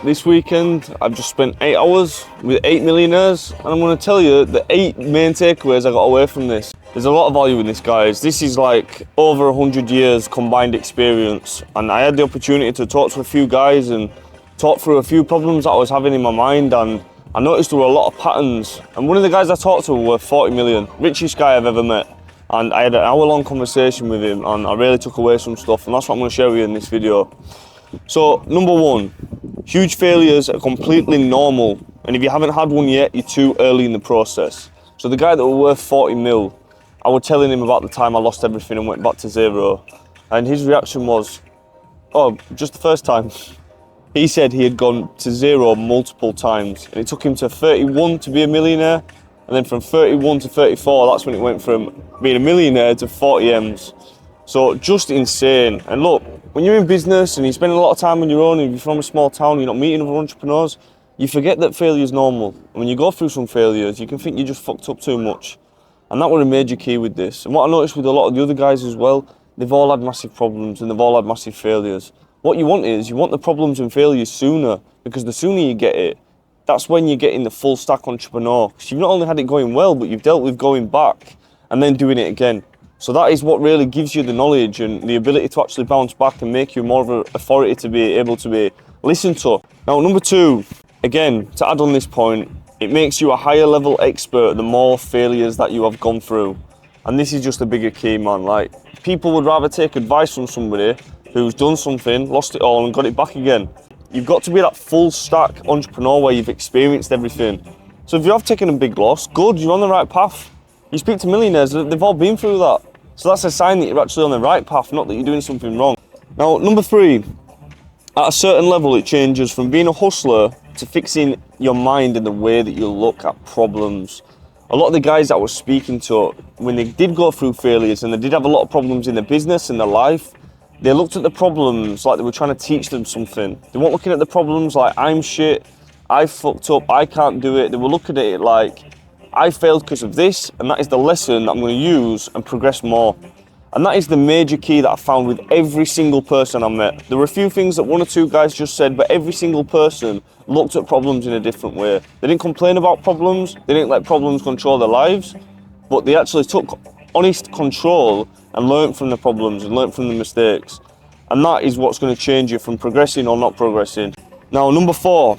this weekend I've just spent 8 hours with 8 millionaires, and I'm going to tell you the 8 main takeaways I got away from this. There's a lot of value in this, guys. This is like over 100 years combined experience, and I had the opportunity to talk to a few guys and talk through a few problems that I was having in my mind, and I noticed there were a lot of patterns. And one of the guys I talked to were 40 million, richest guy I've ever met. And I had an hour-long conversation with him, and I really took away some stuff, and that's what I'm going to share with you in this video. So, number one, huge failures are completely normal, and if you haven't had one yet, you're too early in the process. So the guy that was worth 40 mil, I was telling him about the time I lost everything and went back to zero, and his reaction was, oh, just the first time. He said he had gone to zero multiple times, and it took him to 31 to be a millionaire. And then from 31 to 34, that's when it went from being a millionaire to 40 M's. So just insane. And look, when you're in business and you spend a lot of time on your own, and you're from a small town, you're not meeting other entrepreneurs, you forget that failure is normal. And when you go through some failures, you can think you just fucked up too much. And that was a major key with this. And what I noticed with a lot of the other guys as well, they've all had massive problems and they've all had massive failures. What you want is, you want the problems and failures sooner, because the sooner you get it, that's when you're getting the full stack entrepreneur. Because you've not only had it going well, but you've dealt with going back and then doing it again. So that is what really gives you the knowledge and the ability to actually bounce back and make you more of an authority to be able to be listened to. Now, number two, again, to add on this point, it makes you a higher level expert the more failures that you have gone through. And this is just a bigger key, man. Like, people would rather take advice from somebody who's done something, lost it all and got it back again. You've got to be that full stack entrepreneur where you've experienced everything. So if you have taken a big loss, good, you're on the right path. You speak to millionaires, they've all been through that. So that's a sign that you're actually on the right path, not that you're doing something wrong. Now, number three, at a certain level, it changes from being a hustler to fixing your mind and the way that you look at problems. A lot of the guys that I was speaking to, when they did go through failures and they did have a lot of problems in their business and their life, they looked at the problems like they were trying to teach them something. They weren't looking at the problems like, I'm shit, I fucked up, I can't do it. They were looking at it like, I failed because of this, and that is the lesson that I'm going to use and progress more. And that is the major key that I found with every single person I met. There were a few things that one or two guys just said, but every single person looked at problems in a different way. They didn't complain about problems, they didn't let problems control their lives, but they actually took honest control and learn from the problems and learn from the mistakes. And that is what's going to change you from progressing or not progressing. Now, number four,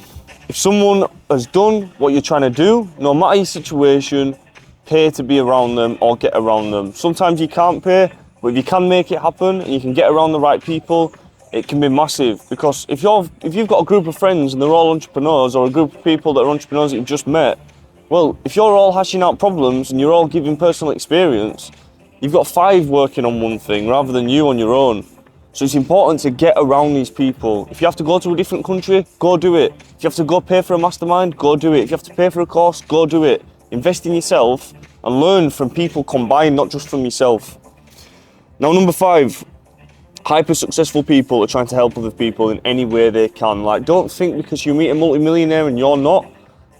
if someone has done what you're trying to do, no matter your situation, pay to be around them or get around them. Sometimes you can't pay, but if you can make it happen and you can get around the right people, it can be massive. Because if you've got a group of friends and they're all entrepreneurs, or a group of people that are entrepreneurs that you've just met, well, if you're all hashing out problems and you're all giving personal experience, you've got 5 working on one thing rather than you on your own. So it's important to get around these people. If you have to go to a different country, go do it. If you have to go pay for a mastermind, go do it. If you have to pay for a course, go do it. Invest in yourself and learn from people combined, not just from yourself. Now, number 5, hyper successful people are trying to help other people in any way they can. Like, don't think because you meet a multimillionaire and you're not,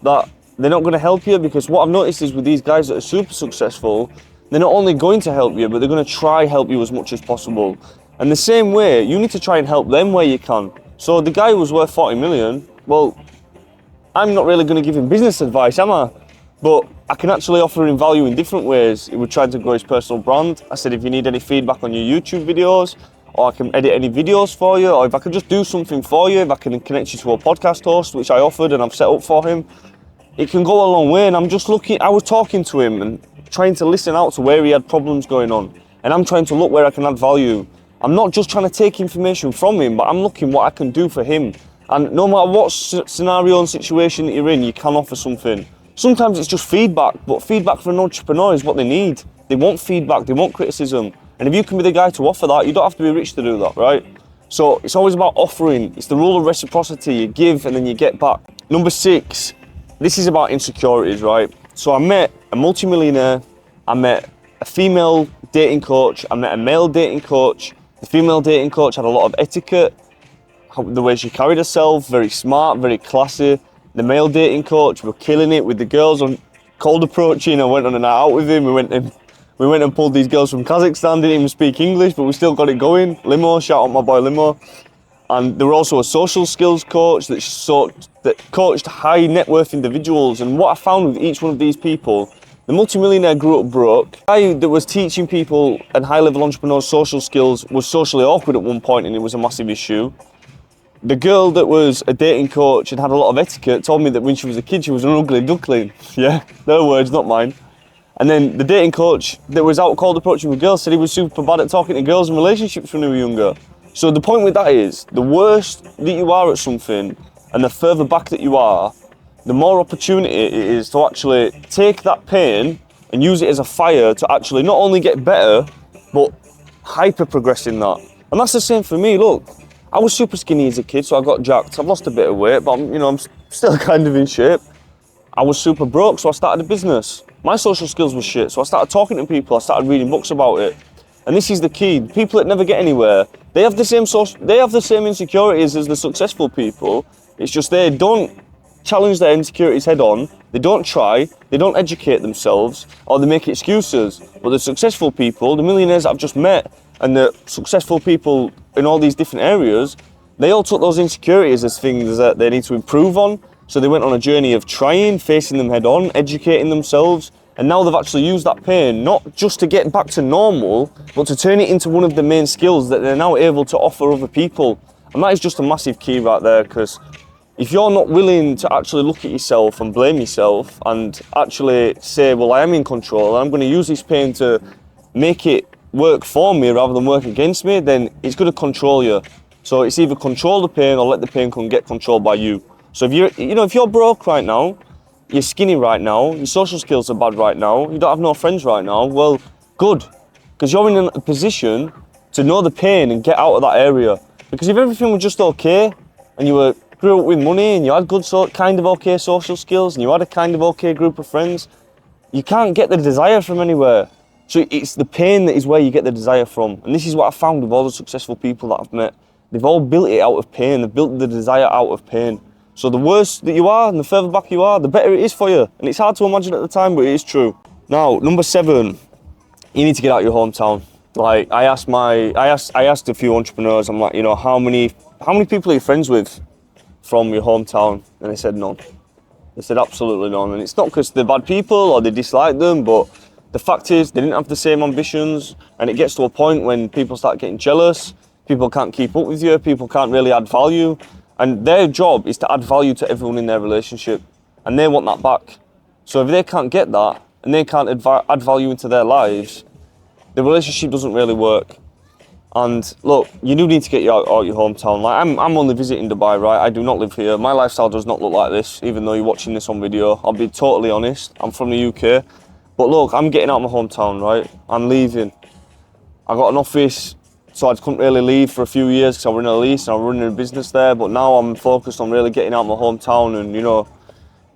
that they're not going to help you. Because what I've noticed is with these guys that are super successful, they're not only going to help you, but they're going to try help you as much as possible. And the same way, you need to try and help them where you can. So the guy who was worth 40 million, well, I'm not really going to give him business advice, am I? But I can actually offer him value in different ways. He was trying to grow his personal brand. I said, if you need any feedback on your YouTube videos, or I can edit any videos for you, or if I can just do something for you, if I can connect you to a podcast host, which I offered and I've set up for him, it can go a long way. And I was talking to him and trying to listen out to where he had problems going on. And I'm trying to look where I can add value. I'm not just trying to take information from him, but I'm looking what I can do for him. And no matter what scenario and situation that you're in, you can offer something. Sometimes it's just feedback, but feedback for an entrepreneur is what they need. They want feedback, they want criticism. And if you can be the guy to offer that, you don't have to be rich to do that, right? So it's always about offering. It's the rule of reciprocity. You give and then you get back. Number 6, this is about insecurities, right? So I met a multimillionaire, I met a female dating coach, I met a male dating coach. The female dating coach had a lot of etiquette, the way she carried herself, very smart, very classy. The male dating coach, we were killing it with the girls on cold approaching. I went on a night out with him. We went and pulled these girls from Kazakhstan, didn't even speak English, but we still got it going. Limo, shout out my boy Limo. And they were also a social skills coach that coached high net worth individuals. And what I found with each one of these people, the multimillionaire grew up broke. The guy that was teaching people and high-level entrepreneurs social skills was socially awkward at one point, and it was a massive issue. The girl that was a dating coach and had a lot of etiquette told me that when she was a kid, she was an ugly duckling. Yeah, their words, not mine. And then the dating coach that was out cold approaching with girls said he was super bad at talking to girls in relationships when he was younger. So the point with that is, the worse that you are at something and the further back that you are, the more opportunity it is to actually take that pain and use it as a fire to actually not only get better, but hyper progress in that. And that's the same for me. Look, I was super skinny as a kid, so I got jacked. I've lost a bit of weight, but I'm still kind of in shape. I was super broke, so I started a business. My social skills were shit, so I started talking to people. I started reading books about it. And this is the key. People that never get anywhere, they have the same insecurities as the successful people. It's just they don't challenge their insecurities head on, they don't try, they don't educate themselves, or they make excuses. But the successful people, the millionaires that I've just met, and the successful people in all these different areas, they all took those insecurities as things that they need to improve on. So they went on a journey of trying, facing them head on, educating themselves, and now they've actually used that pain, not just to get back to normal, but to turn it into one of the main skills that they're now able to offer other people. And that is just a massive key right there, because if you're not willing to actually look at yourself and blame yourself and actually say, well, I am in control and I'm going to use this pain to make it work for me rather than work against me, then it's going to control you. So it's either control the pain or let the pain get controlled by you. So if you're broke right now, you're skinny right now, your social skills are bad right now, you don't have no friends right now, well, good. Because you're in a position to know the pain and get out of that area. Because if everything was just okay and you grew up with money and you had good kind of okay social skills and you had a kind of okay group of friends, you can't get the desire from anywhere. So it's the pain that is where you get the desire from. And this is what I found with all the successful people that I've met. They've all built it out of pain. They've built the desire out of pain. So the worse that you are and the further back you are, the better it is for you. And it's hard to imagine at the time, but it is true. Now, number 7, you need to get out of your hometown. Like I asked a few entrepreneurs, I'm like, how many people are you friends with from your hometown? And they said none. They said absolutely none. And it's not because they're bad people or they dislike them, but the fact is they didn't have the same ambitions, and it gets to a point when people start getting jealous, people can't keep up with you, people can't really add value, and their job is to add value to everyone in their relationship, and they want that back. So if they can't get that, and they can't add value into their lives, the relationship doesn't really work. And look, you do need to get out of your hometown. Like I'm only visiting Dubai, right? I do not live here. My lifestyle does not look like this, even though you're watching this on video. I'll be totally honest, I'm from the UK. But look, I'm getting out of my hometown, right? I'm leaving. I got an office, so I couldn't really leave for a few years because I was in a lease and I was running a business there. But now I'm focused on really getting out of my hometown, and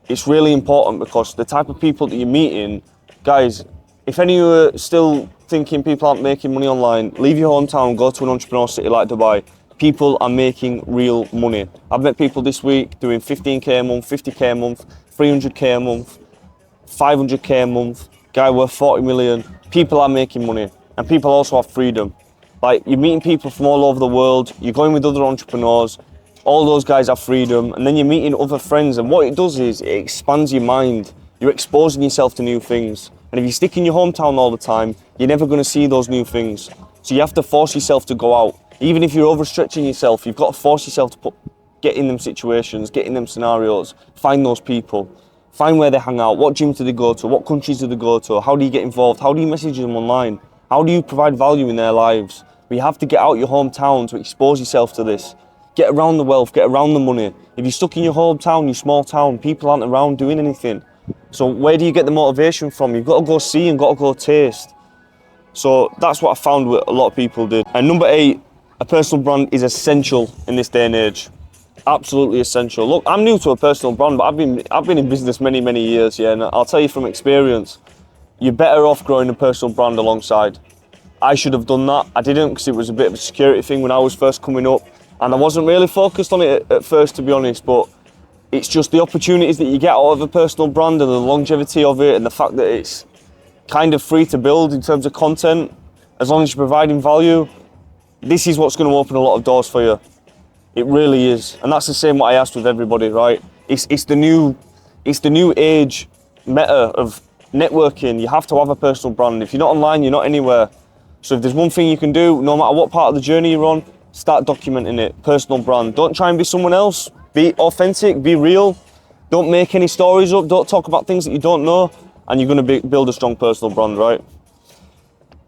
it's really important because the type of people that you're meeting, guys, if any of you are still thinking people aren't making money online, leave your hometown, go to an entrepreneur city like Dubai. People are making real money. I've met people this week doing 15k a month, 50k a month, 300k a month, 500k a month, guy worth 40 million. People are making money, and people also have freedom. Like, you're meeting people from all over the world, you're going with other entrepreneurs, all those guys have freedom, and then you're meeting other friends, and what it does is it expands your mind. You're exposing yourself to new things. And if you stick in your hometown all the time, you're never going to see those new things. So you have to force yourself to go out. Even if you're overstretching yourself, you've got to force yourself to get in them situations, get in them scenarios, find those people, find where they hang out, what gyms do they go to, what countries do they go to, how do you get involved, how do you message them online, how do you provide value in their lives. But you have to get out your hometown to expose yourself to this. Get around the wealth, get around the money. If you're stuck in your hometown, your small town, people aren't around doing anything. So where do you get the motivation from? You've got to go see and got to go taste. So that's what I found what a lot of people did. And number 8, a personal brand is essential in this day and age. Absolutely essential. Look, I'm new to a personal brand, but I've been in business many years, yeah, and I'll tell you from experience, you're better off growing a personal brand alongside. I should have done that. I didn't, because it was a bit of a security thing when I was first coming up, and I wasn't really focused on it at first, to be honest, but it's just the opportunities that you get out of a personal brand and the longevity of it and the fact that it's kind of free to build in terms of content, as long as you're providing value. This is what's going to open a lot of doors for you. It really is. And that's the same what I asked with everybody, right? It's the new age meta of networking. You have to have a personal brand. If you're not online, you're not anywhere. So if there's one thing you can do, no matter what part of the journey you're on, start documenting it. Personal brand. Don't try and be someone else. Be authentic, be real. Don't make any stories up. Don't talk about things that you don't know. And you're going to build a strong personal brand, right?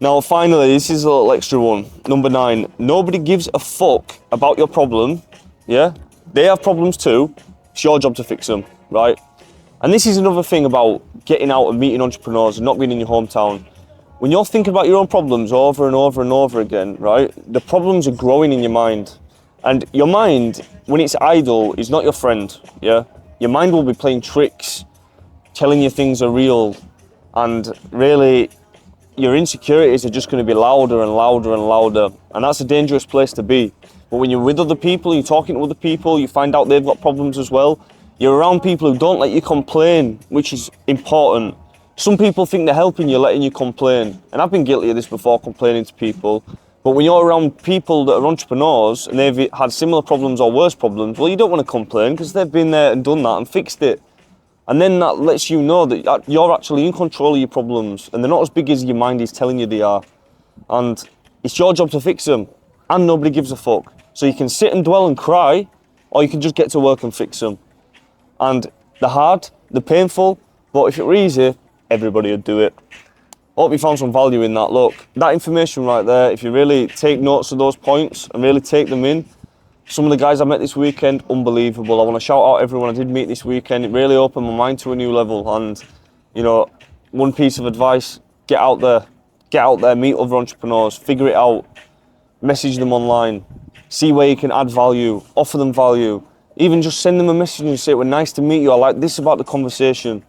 Now, finally, this is a little extra one. Number 9, nobody gives a fuck about your problem, yeah? They have problems too. It's your job to fix them, right? And this is another thing about getting out and meeting entrepreneurs and not being in your hometown. When you're thinking about your own problems over and over and over again, right? The problems are growing in your mind. And your mind, when it's idle, is not your friend, yeah? Your mind will be playing tricks, telling you things are real, and really, your insecurities are just going to be louder and louder and louder, and that's a dangerous place to be. But when you're with other people, you're talking to other people, you find out they've got problems as well, you're around people who don't let you complain, which is important. Some people think they're helping you, letting you complain, and I've been guilty of this before, complaining to people. But when you're around people that are entrepreneurs and they've had similar problems or worse problems, well, you don't want to complain because they've been there and done that and fixed it. And then that lets you know that you're actually in control of your problems and they're not as big as your mind is telling you they are. And it's your job to fix them, and nobody gives a fuck. So you can sit and dwell and cry, or you can just get to work and fix them. And they're hard, they're painful, but if it were easy, everybody would do it. Hope you found some value in that. Look, that information right there, if you really take notes of those points and really take them in, some of the guys I met this weekend, unbelievable. I want to shout out everyone I did meet this weekend. It really opened my mind to a new level. And, you know, one piece of advice, get out there, meet other entrepreneurs, figure it out, message them online, see where you can add value, offer them value, even just send them a message and say, well, nice to meet you, I like this about the conversation.